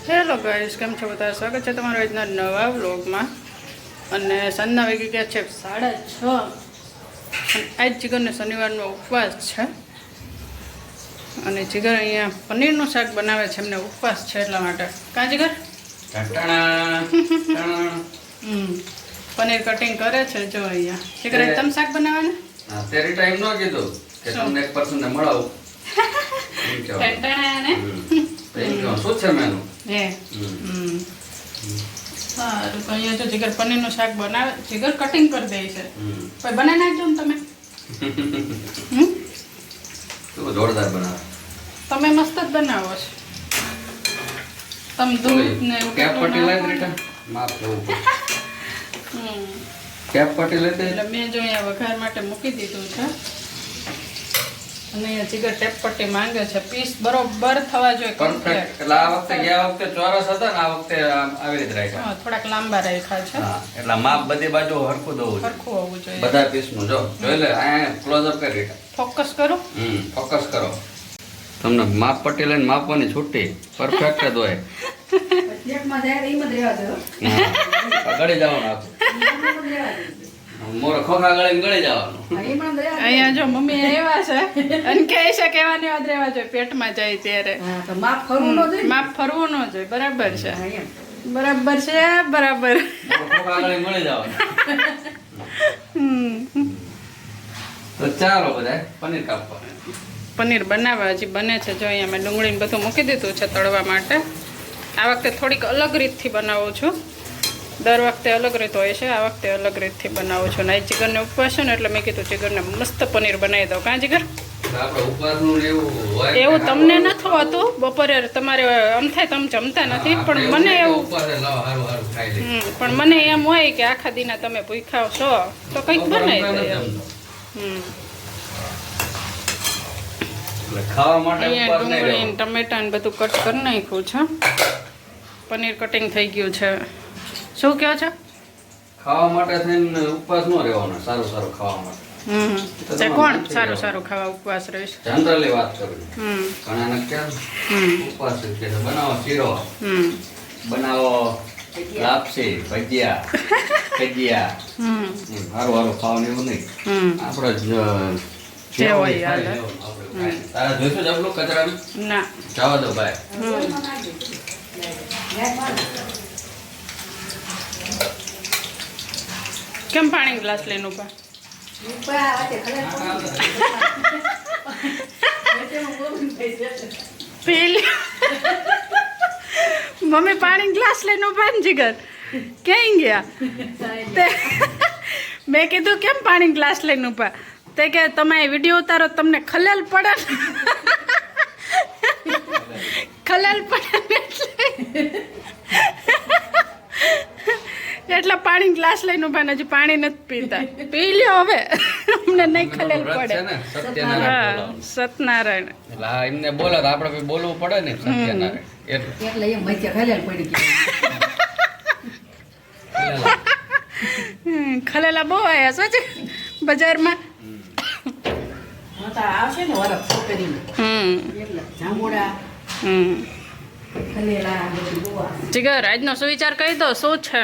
Hello guys, કેમ છો બધા? સ્વાગત છે તમારું આજના નવા વ્લોગમાં. અને સાંજના વાગી ગયા છે 6:30 અને આજ જીગરને શનિવારનો ઉપવાસ છે. અને જીગર અહીંયા પનીરનું શાક બનાવે છે, એમને ઉપવાસ છે એટલા માટે. કાં જીગર? પનીર કટિંગ કરે છે જો અહીંયા. જીગર તમે શાક બનાવવાને? અત્યારે ટાઈમ ન કીધો કે તમને એક પર્સન ને મળાવું. કંટાળા ને? શું છે મેનુ? સારું, તો અહીંયા જો જીગર પનીરનું શાક બનાવે. જીગર કટિંગ કરી દે છે. પછી બનાવી નાખજો ને તમે. શું જોરદાર બનાવે. તમે મસ્ત જ બનાવો છો. તમે દૂધ ને કેપ પટ્ટી લઈ રીટા માફ લેવું કેપ પટ્ટી લેતે એટલે મેં જો અહીંયા વઘાર માટે મૂકી દીધું છે. અને અહીંયા જીગર ટેપ પટ્ટી માંગે છે. પીસ બરોબર થવા જોઈએ, પરફેક્ટ. એટલે આ વખતે ગયા વખતે ચોરસ હતા ને, આ વખતે આવી રીતે રાખ્યા. થોડાક લાંબા રાખ્યા છે. હા, એટલે માપ બધી બાજુ હરખું દઉં સરખું હોવું જોઈએ બધા પીસ નું. જો જોઈ લે, અહીંયા ક્લોઝ અપ કરી. ફોકસ કરો. ફોકસ કરો. તમને માપ પટ્ટી લઈને માપવાની છૂટી પરફેક્ટ જ હોય. ગળી જવાનું મોરો ખોખા ગળીને ગળી જવાનું. અહીંયા જો મમ્મી આવ્યા છે અને કહે છે કેવાની વાત રહેવા જોઈએ, પેટમાં જાય ત્યારે માપ ફરવું ન જોઈએ. બરાબર છે, બરાબર છે, બરાબર. ખોખા ગળીને ગળી જવાનું. તો ચાલો બધા પનીર કાપવા. પનીર બનાવવા હજી બને છે. જો અહીંયા મેં ડુંગળીને બધું મૂકી દીધું છે તળવા માટે. આ વખતે થોડીક અલગ રીતથી બનાવું છું. દર વખતે અલગ રીત હોય છે, આ વખતે અલગ રીતથી બનાવું છું. ને જીગરને ઉપવાસ છે ને એટલે મેં કીધું જીગરને મસ્ત પનીર બનાવી દઉં. કાં જીગર? એવું તમને નથી હોતું. બપોરે તમારે આમ થાય તમે જમતા નથી, પણ મને એવું પણ મને એમ હોય કે આખા દીના તમે ભૂખ્યા છો તો કંઈક બનાવી દઈએ. અહીંયા ડુંગળી ટમેટા ને બધું કટ કરી નાખ્યું છે. પનીર કટિંગ થઈ ગયું છે. શું કહો છો? ખાવા માટે થઈને ઉપવાસ ન રહેવાનો. સારું સારું ખાવા માટે. કોણ સારું સારું ખાવા ઉપવાસ રહીશ? જનરલી વાત કરું. ઘણાને કેમ ઉપવાસ છે, બનાવો શીરો, બનાવો લાપસી, ભજીયા, કજિયા. સારું સારું ખાવાનું એવું નહીં. આપણે જે હોય યાદ. તારા જોઈશું જ આપણું કચરાનું? ના, જવા દો ભાઈ. કેમ પાણી ગ્લાસ લઈને ઉભા? મમ્મી પાણી ગ્લાસ લઈને ઉભા ને જીગર ક્યાં ગયા? મેં કીધું કેમ પાણી ગ્લાસ લઈને ઉભા? તે કે તમે વિડીયો ઉતારો તમને ખલેલ પડે. ખલેલ પડે એટલે પાણી ગ્લાસ લઈને ઉભા. હજી પાણી નથી પીતા. પી લ્યો હવે, અમને નહીં ખલેલ પડે. સત્યનારાયણ એટલે એમને બોલો તો આપણે બોલવું પડે ને. સત્યનારાયણ ખલેલા બહુ આવ્યા શું છે બજારમાં. જીગર આજનો સુવિચાર કહી દો. શું છે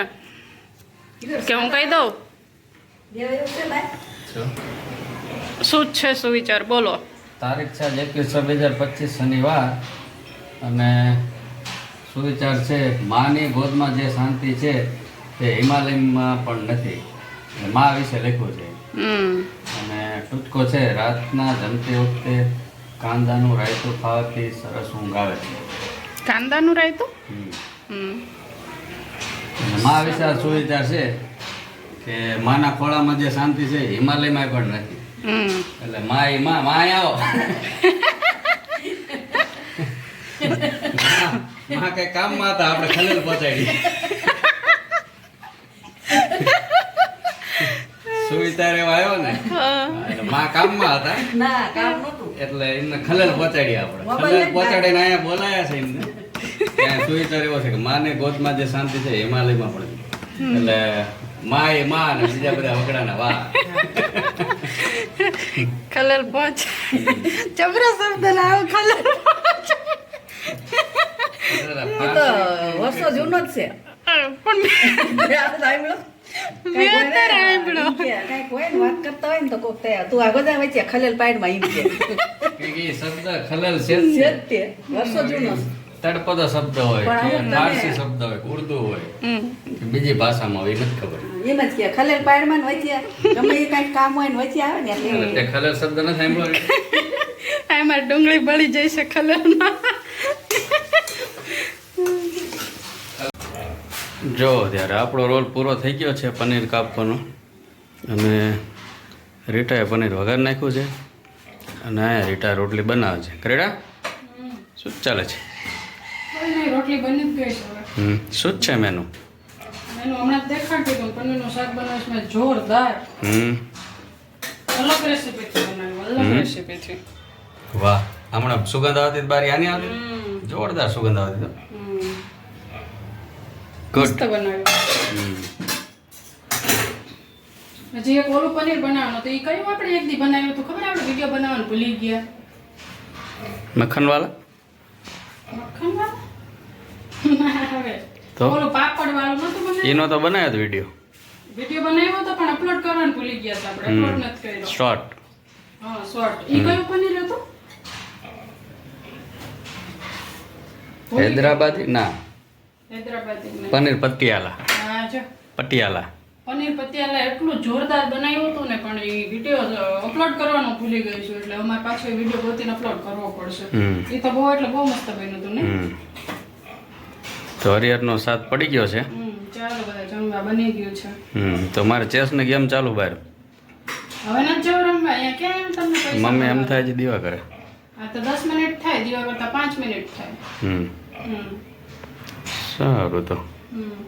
કે હું કહી દઉં? શું છે સુવિચાર? બોલો. તારીખ છે 21/6/2025 શનિવાર. અને સુવિચાર છે, માની ગોદમાં જે શાંતિ છે તે હિમાલયમાં પણ નથી. મા વિશે લખ્યું છે. અને ટૂચકો છે, રાતના જમતી વખતે કાંદાનું રાયતું ખાવાથી સરસ ઊંઘ આવે છે. કાંદાનું રાયતું? મા વિશે આ સુવિચાર છે કે માના ખોળામાં જે શાંતિ છે હિમાલયમાં પણ નથી. એટલે માં આવો. માં કઈ કામમાં હતા, આપણે ખલેલ પહોંચાડી. સુવિચાર એવો આવ્યો ને, માં કામમાં હતા એટલે એમને ખલેલ પહોંચાડી. આપણે ખલેલ પહોંચાડીને અહીંયા બોલાયા છે એમને. ત્યાં સુવિચાર એવો છે કે માને ગોદમાં જે શાંતિ છે હિમાલયમાં પણ એટલે માં એ માં ને બીજા બધા વગડાના વાહ. ખલેલ પહોંચ જબરો શબ્દ લાવો. ખલેલ વર્ષો જૂનો જ છે પણ આ તો આંબળો. મેં અત્યારે આંબળો. કાંઈક હોય ને વાત કરતા હોય ને તો કોક થાય, તું આ બધા વચ્ચે ખલેલ પાડમાં એમ કે કે એ શબ્દ ખલેલ છે જ છે તે. જ તે વર્ષો જૂનો છે. તળપદો શબ્દ હોય પણ કે અમુક તમે- ફારસી શબ્દ હોય કે ઉર્દુ હોય કે બીજી ભાષામાં હોય એ નથી ખબર. એમ જ કે ખલેલ પાડમાં ને વચ્ચે ગમે એ કાંઈક કામ હોય ને વચ્ચે આવે ને એટલે એવું. તે ખલેલ શબ્દ નથી સાંભળ્યો? આમાં ડુંગળી બળી જાય છે ખલેલમાં. જો ત્યારે આપણો રોલ પૂરો થઈ ગયો છે પનીર કાપવાનો, અને રીટાએ પનીર વઘાર નાખ્યું છે, અને અહીંયા રીટા રોટલી બનાવે છે. કરેડા શું ચાલે છે? કોઈ નહીં, રોટલી બની જ ગઈ છે હવે. શું જ છે મેનુ? મેનું હમણાં જ દેખાડતી હતું, પનીરનું શાક બનાવીશ મેં જોરદાર. અલગ રેસીપીથી બનાવ્યું, અલગ રેસીપીથી. વાહ, હમણાં સુગંધ આવતી હતી બારી આની આવતી? જોરદાર સુગંધ આવતી હતી. મસ્ત ગુડ. બનાવ્યું. હજી એક ઓલું પનીર બનાવવાનું તો એ કયું આપણે એક દી બનાવ્યું હતું ખબર? આપણે વિડીયો બનાવવાનું ભૂલી ગયા. મક્ખનવાલા મક્ખનવાળા? હવે તો? ઓલું પાપડ વાળું નતું બનાવ્યું? એનો તો બનાવ્યો હતો વિડીયો વિડીયો બનાવ્યો હતો પણ અપલોડ કરવાનું ભૂલી ગયા હતા આપણે. અપલોડ નથી કર્યો. શોર્ટ. હા, શોર્ટ. ઈ કયું પનીર હતું? હૈદરાબાદી ના, હૈદરાબાદી નહીં. પનીર પટિયાલા. હા જો પટિયાલા. પનીર પતિયાલા એટલું જોરદાર બનાવ્યું હતું ને, પણ એ વિડીયો અપલોડ કરવાનું ભૂલી ગઈ છું, એટલે અમારે પાછો એ વિડીયો ગોતીને અપલોડ કરવો પડશે. એ તો બહુ એટલે બહુ મસ્ત બન્યું હતું ને. તો હરિહરનો સાથ પડી ગયો છે. ચાલો બધા જમવા બની ગયું છે. તો મારે ચેસની ગેમ ચાલુ બહાર. હવે નથી જવું રમવા. અહીંયા ક્યાં એમ તમને પૈસા મમ્મી એમ મળે? થાય છે દીવા કરે. હા તો 10 મિનિટ થાય, દીવા કરતા 5 મિનિટ થાય. હમ હમ. સારું. તો હમ.